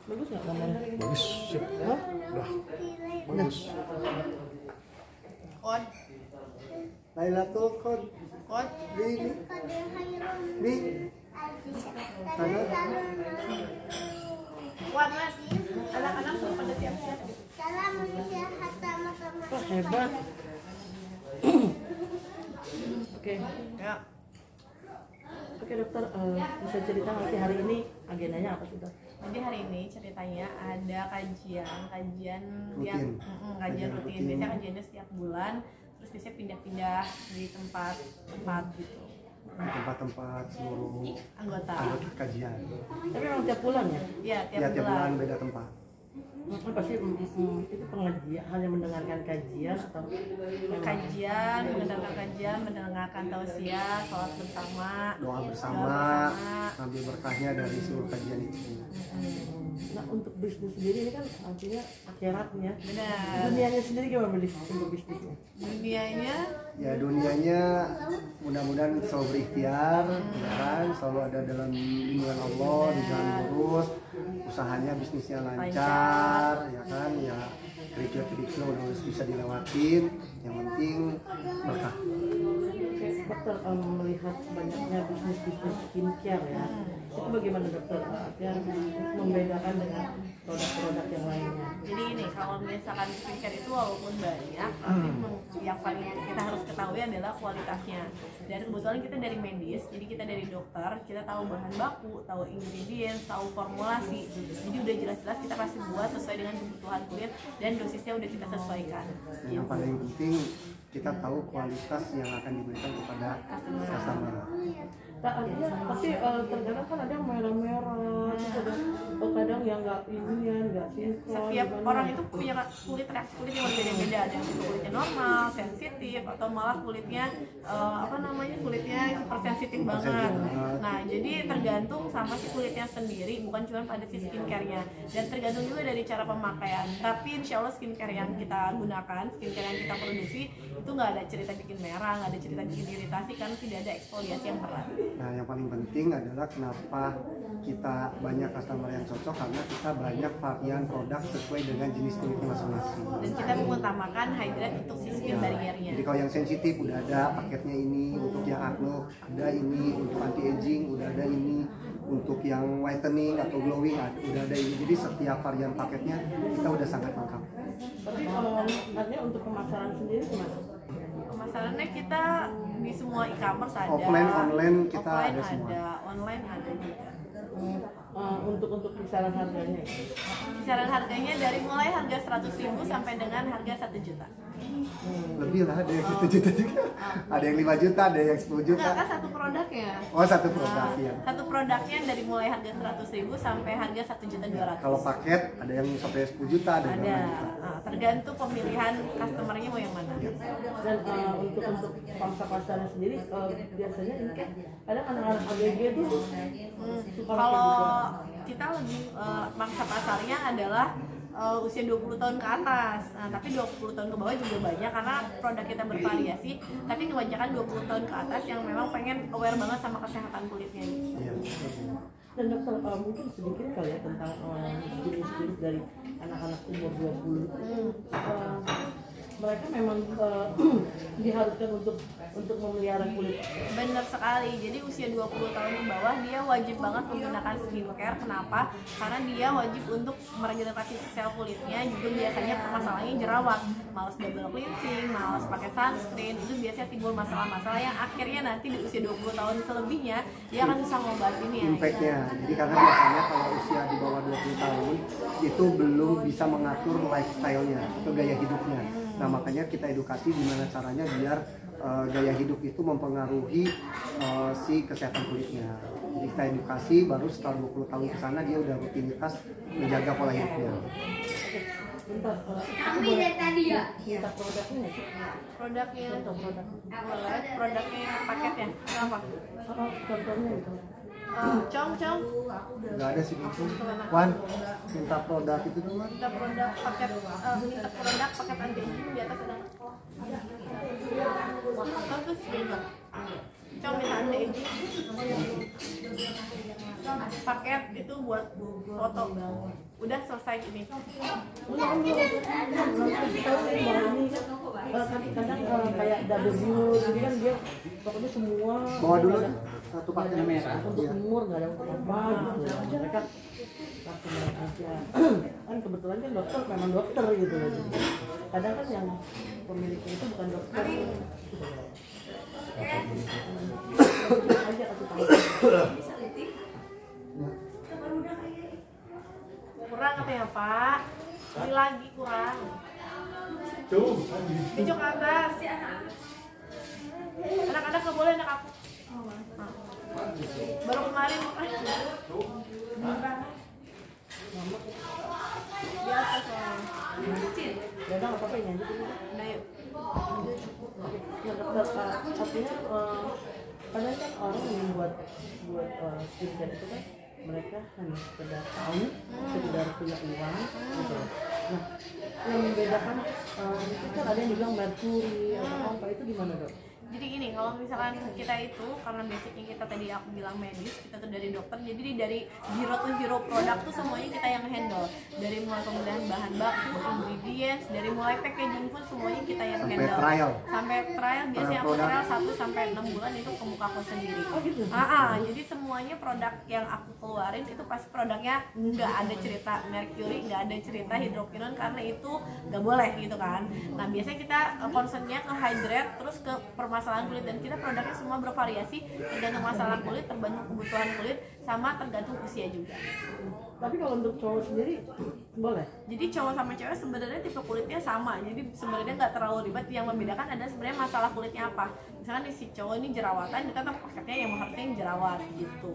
Bagus nggak gambarnya? Bagus. Hah? Udah. Bagus. Kod. Lailatul Qadar. Kod. Di. Sana. Warna anak-anak sudah pada siap-siap. Wah, hebat. Oke. Ya. Oke dokter, bisa cerita nggak sih hari ini agendanya apa sih dok? Jadi hari ini ceritanya ada kajian yang Rutin. kajian rutin. Biasanya kajiannya setiap bulan, terus biasanya pindah-pindah di tempat gitu. Tempat-tempat seluruh Anggota. kajian. Tapi memang tiap bulan ya? Iya, Ya, tiap bulan beda tempat. Pasti itu pengajian, hanya mendengarkan kajian atau Kajian, mendengarkan tausiah, sholat bersama, Doa bersama, ambil berkahnya dari seluruh kajian itu. Nah untuk bisnis sendiri ini kan artinya akhiratnya. Benar. Dunianya sendiri gimana untuk bisnisnya? Dunianya Ya dunianya mudah-mudahan selalu berikhtiar, ya kan, selalu ada dalam lindungan Allah, di jalan lurus, usahanya bisnisnya lancar, ya kan, ya kerikil-kerikil udah bisa dilewatin, yang penting berkah. Oke, dokter melihat banyaknya bisnis-bisnis skincare ya, itu bagaimana dokter artinya membedakan dengan produk-produk yang lainnya? jadi ini kalau misalkan skincare itu walaupun banyak, tapi yang paling kita harus ketahui adalah kualitasnya. Dan kebetulan kita dari medis, jadi kita dari dokter, kita tahu bahan baku, tahu ingredients, tahu formulasi. Jadi udah jelas-jelas kita pasti buat sesuai dengan kebutuhan kulit dan dosisnya udah kita sesuaikan. Yang paling penting kita tahu kualitas yang akan diberikan kepada customer. Tapi terkadang kan ada yang merah-merah, terus ada kadang yang nggak inian, nggak sinkron. Setiap orang itu punya reaksi kulit yang berbeda-beda. Ada yang kulitnya normal, sensitif, atau malah kulitnya kulitnya hipersensitif banget. Nah, jadi tergantung sama si kulitnya sendiri, bukan cuma pada si skincare-nya. Dan tergantung juga dari cara pemakaian. Tapi insya Allah skincare yang kita gunakan, skincare yang kita produksi itu nggak ada cerita bikin merah, nggak ada cerita bikin iritasi karena tidak ada eksfoliasi yang berat. Nah, yang paling penting adalah kenapa kita banyak customer yang cocok, karena kita banyak varian produk sesuai dengan jenis kulitnya masing-masing. Dan kita mengutamakan hydrate untuk si skin barrier-nya. Jadi kalau yang sensitif udah ada paketnya ini, untuk yang acne ada ini, untuk anti aging udah ada ini, untuk yang whitening atau glowing udah ada ini. Jadi setiap varian paketnya kita udah sangat lengkap. Tapi artinya untuk pemasaran sendiri gimana? Pemasarannya kita di semua e-commerce ada, Offline, online kita offline ada semua. online ada juga. Untuk kisaran harganya? Kisaran harganya dari mulai harga 100.000 sampai dengan harga 1 juta. Lebih lah, ada yang 1 juta juga. Ada yang 5 juta, ada yang 10 juta. Enggak, kan satu produknya. Oh, satu produk ya. Satu produknya dari mulai harga 100.000 sampai harga 1.200.000. Kalau paket ada yang sampai 10 juta, ada yang 5 juta. Tergantung pemilihan customernya mau yang mana. Dan untuk pangsa pasarnya sendiri biasanya ini kan kadang anak-anak ABG tuh kalau kita lebih pangsa pasarnya adalah usia 20 tahun ke atas. Nah, tapi 20 tahun ke bawah juga banyak karena produk kita bervariasi, tapi kebanyakan 20 tahun ke atas yang memang pengen aware banget sama kesehatan kulitnya. Iya. Dan dokter mungkin sedikit kali ya tentang jenis-jenis dari anak-anak umur 20 itu mereka memang diharuskan untuk memelihara kulit. Bener sekali. Jadi usia 20 tahun ke bawah dia wajib banget menggunakan skincare. Kenapa? Karena dia wajib untuk meregenerasi sel kulitnya. Juga biasanya permasalahannya jerawat, malas double cleansing, malas pakai sunscreen. Itu biasanya timbul masalah-masalah yang akhirnya nanti di usia 20 tahun selebihnya dia akan susah ngobatinnya. Impactnya. Jadi karena biasanya kalau usia di bawah 20 tahun itu belum bisa mengatur lifestyle-nya atau gaya hidupnya. Nah, makanya kita edukasi gimana caranya biar gaya hidup itu mempengaruhi si kesehatan kulitnya. Jadi kita edukasi, baru setelah 20 tahun ke sana dia udah rutinitas menjaga pola hidupnya. Bentar, Kami dari tadi ya. minta produknya nggak sih? Produknya Contoh produk. boleh, produknya paketnya apa? Contohnya gitu. Cong Nggak ada sih itu. Wan, minta produk itu dong. Wan. minta produk paket anti aging di atas ada. Bagus gitu. Cong minta anti aging. paket itu buat foto. Udah selesai ini. Kadang kayak double view, jadi kan dia pokoknya semua Bawa dulu satu paket merah. untuk umur nggak ada untuk apa gitu. Mereka langsung aja. Kan kebetulan kan dokter memang dokter gitu. Kadang kan yang pemiliknya itu bukan dokter. Aja kasih tahu. Kurang katanya Pak. Ini lagi kurang. Dicok ke atas. Anak-anak nggak boleh, anak aku. Nah. Baru kemarin biasa soalnya. Ya udah nggak apa-apa ya nyanyi dulu. Nah yuk. Artinya kadang kan orang yang buat skincare itu kan mereka hanya sekedar tahu, sekedar punya uang gitu. Nah, yang membedakan itu kan ada yang bilang merkuri atau apa, itu gimana dok? Jadi gini, kalau misalkan kita itu karena basicnya kita tadi aku bilang medis, kita tuh dari dokter, jadi dari zero to hero produk tuh semuanya kita yang handle. Dari mulai pemilihan bahan baku, ingredients, dari mulai packaging pun semuanya kita yang handle. Sampai trial biasanya aku trial 1 sampai 6 bulan itu ke muka aku sendiri. Oh gitu. Jadi semuanya produk yang aku keluarin itu pasti produknya nggak ada cerita mercury, nggak ada cerita hidrokinon karena itu nggak boleh gitu kan. Nah biasanya kita concernnya ke hydrate terus ke permasalahan kulit, dan kita produknya semua bervariasi tergantung masalah kulit, tergantung kebutuhan kulit, sama tergantung usia juga. Tapi kalau untuk cowok sendiri boleh? Jadi cowok sama cewek sebenarnya tipe kulitnya sama, jadi sebenarnya nggak terlalu ribet. Yang membedakan ada sebenarnya masalah kulitnya apa. Misalkan di si cowok ini jerawatan, kita tetap paketnya yang harusnya yang jerawat gitu.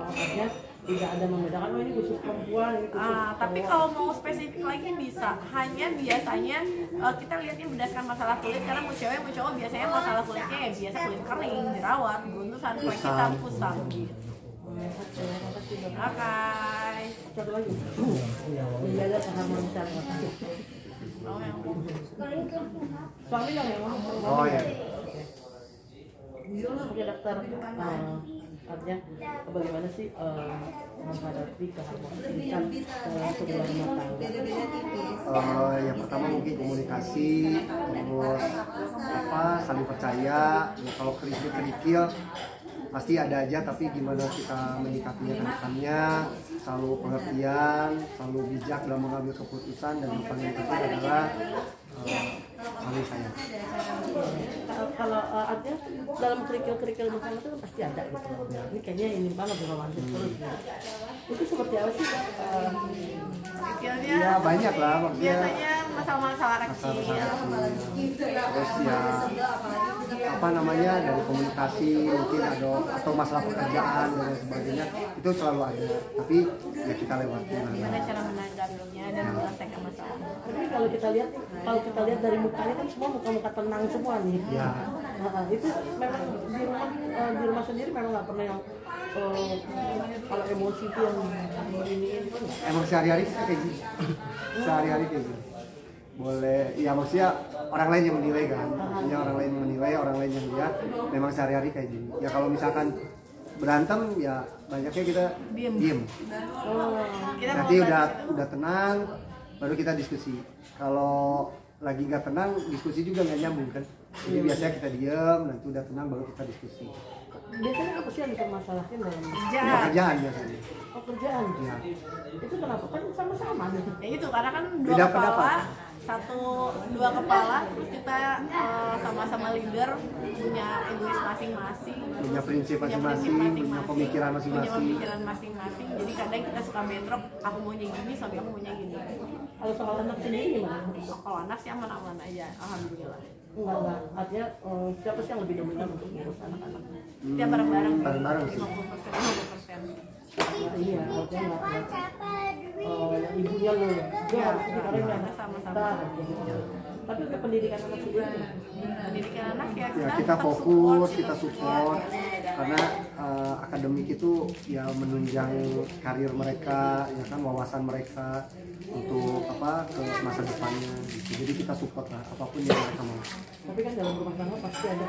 Artinya tidak ada membedakan, oh ini khusus perempuan, ini khusus tapi kalau mau spesifik lagi bisa. Hanya biasanya kita lihatnya berdasarkan masalah kulit, karena mau cewek mau cowok biasanya masalah kulitnya ya biasa kulit kering, jerawat, buntusan, flek hitam, kusam gitu. Oke. Satu lagi. Menjaga keharmonisan. Oh, yang Suami dong yang ngomong. Oh ya. Oke dokter. Artinya bagaimana sih menghadapi keharmonisan sebuah rumah tangga? Yang pertama mungkin komunikasi, terus saling percaya. Ya, kalau kerikil pasti ada aja, tapi gimana kita menyikapinya ke depannya, selalu pengertian, selalu bijak dalam mengambil keputusan, dan yang paling penting adalah saling sayang. Kalau artinya dalam kerikil-kerikil rumah tangga itu kan pasti ada gitu. Ini kayaknya ini banget romantis terus. Itu seperti apa sih? Kecilnya Ya banyak lah maksudnya. biasanya masalah-masalah kecil. Terus ya apa namanya, dari komunikasi mungkin ada, atau masalah pekerjaan dan lain sebagainya, itu selalu ada, tapi ya kita lewati. Gimana cara menanggapinya dan menyelesaikan masalah. Tapi kalau kita lihat dari mukanya kan semua muka-muka tenang semua nih. Ya. Itu memang di rumah sendiri memang nggak pernah yang kalau emosi itu yang ini kan. Emang sehari-hari kayak gini. Sehari-hari kayak gini. Boleh, ya maksudnya orang lain yang menilai kan. Maksudnya orang lain yang menilai, orang lain yang lihat. Memang sehari-hari kayak gini. Ya kalau misalkan berantem ya banyaknya kita diem. Nanti udah tenang, baru kita diskusi. Kalau lagi nggak tenang, diskusi juga nggak nyambung kan. Jadi biasanya kita diem, nanti udah tenang baru kita diskusi. Biasanya apa sih yang dipermasalahkan dalam Pekerjaan biasanya. pekerjaan? Ya. Itu kenapa? Kan sama-sama gitu. Ya itu karena kan dua Beda kepala, pendapat. dua kepala, terus kita sama-sama leader, punya egois masing-masing, Punya prinsip masing-masing, punya pemikiran masing-masing. Jadi kadang kita suka bentrok, aku maunya gini, suami aku maunya gini. Kalau soal anak sendiri gimana? Kalau anak sih aman-aman aja, alhamdulillah. Enggak. Artinya siapa sih yang lebih dominan untuk ngurus anak-anak? Kita bareng-bareng. Bareng-bareng sih. 50%. Iya, artinya nggak yang ibunya lo, Ya, sekarang yang sama-sama. Tapi untuk pendidikan anak sendiri, Pendidikan anak ya Ya kita tetap fokus, support, kita support. karena akademik itu ya menunjang karir mereka, ya kan, wawasan mereka untuk ke masa depannya gitu. Jadi kita support lah apapun yang mereka mau. Tapi kan dalam rumah tangga pasti ada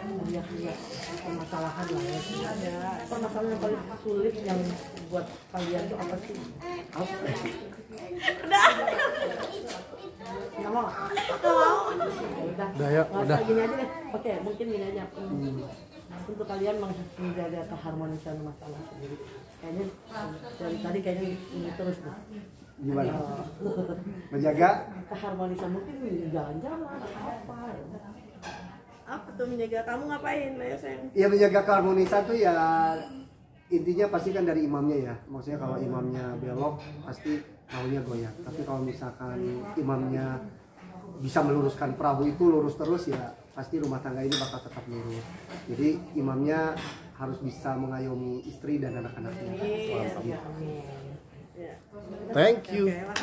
permasalahan lah ya. Ada. Permasalahan yang paling sulit yang buat kalian tuh apa sih? Udah. Nggak mau? Udah, ya, udah. Gini aja deh. Oke, mungkin gini aja. Untuk kalian menjaga keharmonisan rumah tangga sendiri. Kayaknya dari tadi kayaknya ini terus tuh. Gimana? Menjaga Keharmonisan mungkin jalan-jalan apa? Apa tuh menjaga, kamu ngapain Ayo sayang? ya menjaga keharmonisan tuh ya intinya pasti kan dari imamnya ya. Maksudnya kalau imamnya belok pasti perahunya goyang. Tapi kalau misalkan imamnya bisa meluruskan perahu itu lurus terus, ya pasti rumah tangga ini bakal tetap lurus. Jadi imamnya harus bisa mengayomi istri dan anak-anaknya. Iya. Amin. Thank you. Oke,